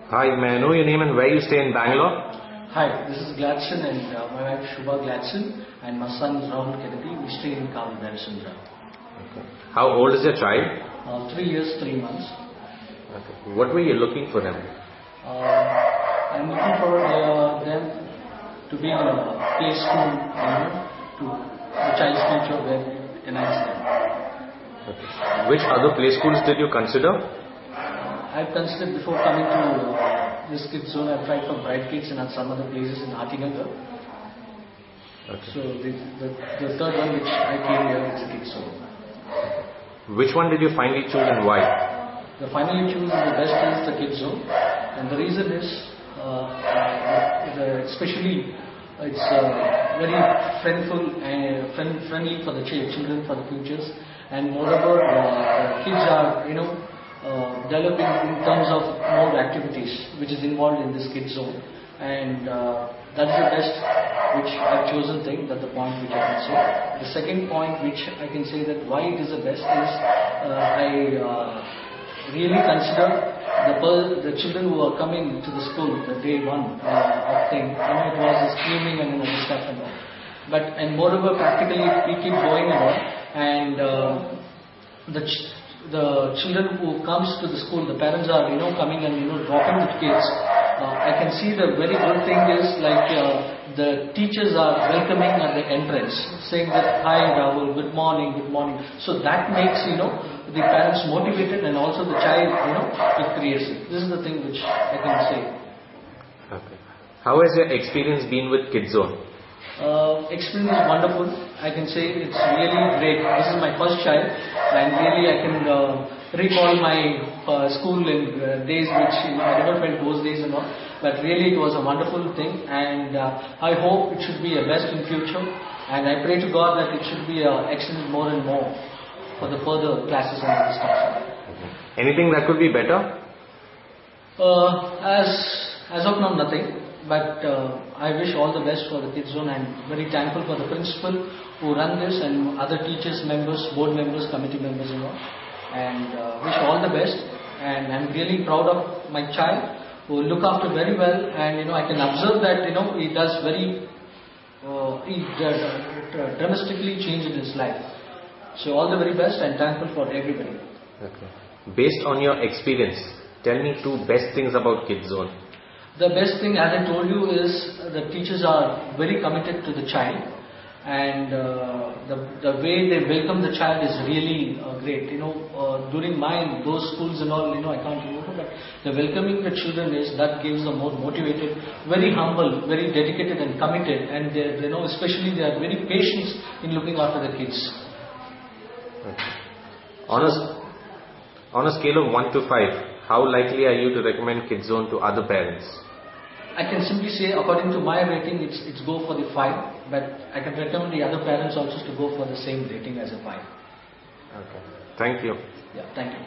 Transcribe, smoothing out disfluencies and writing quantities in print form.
Hi, may I know your name and where you stay in Bangalore? Hi, this is Gladson and my wife Shubha Gladson and my son is Rahul Kennedy. We stay in Kavi, Narasundra. Okay. How old is your child? 3 years, 3 months. Okay. What were you looking for them? I'm looking for them to be in a play school, to the child's future where it enhance them. Okay. Which other play schools did you consider? I've considered before coming to this kids zone. I've tried for Bright Kids and at some other places in Atinagar. Okay. So the third one which I came here is a kids zone. Which one did you finally choose and why? The finally choose the best is the kids zone, and the reason is especially it's very friendly for the children for the futures, and moreover kids are developing in terms of more activities which is involved in this kids zone, and that's the best which I've chosen thing. That's the point which I can say. The second point which I can say that why it is the best is I really consider the children who are coming to the school the day one of thing. It was the screaming and the stuff and all. And moreover, practically we keep going on, and the children who comes to the school, the parents are coming and dropping the kids. I can see the very good thing is like the teachers are welcoming at the entrance, saying that hi Rahul, good morning, good morning. So that makes the parents motivated, and also the child it creates it. This is the thing which I can say. Okay. How has your experience been with Kids Zone? Experience is wonderful. I can say it's really great. This is my first child, and really I can recall my school and days which I never felt those days and all. But really it was a wonderful thing, and I hope it should be a best in future. And I pray to God that it should be extended more and more for the further classes and other stuff. Okay. Anything that could be better? As of now, nothing. But I wish all the best for the kids zone, and very thankful for the principal who run this and other teachers, members, board members, committee members and all. And wish all the best. And I'm really proud of my child who look after very well. And I can observe that he does very dramatically change in his life. So all the very best and thankful for everybody. Okay. Based on your experience, tell me 2 best things about Kids Zone. The best thing, as I told you, is the teachers are very committed to the child, and the way they welcome the child is really great. During those schools and all, I can't remember, but the welcoming the children that gives them more motivated, very humble, very dedicated and committed, and especially they are very patient in looking after the kids. Okay. On a scale of 1 to 5, how likely are you to recommend Kids Zone to other parents? I can simply say, according to my rating, it's go for the 5, but I can recommend the other parents also to go for the same rating as a 5. Okay. Thank you. Yeah, thank you.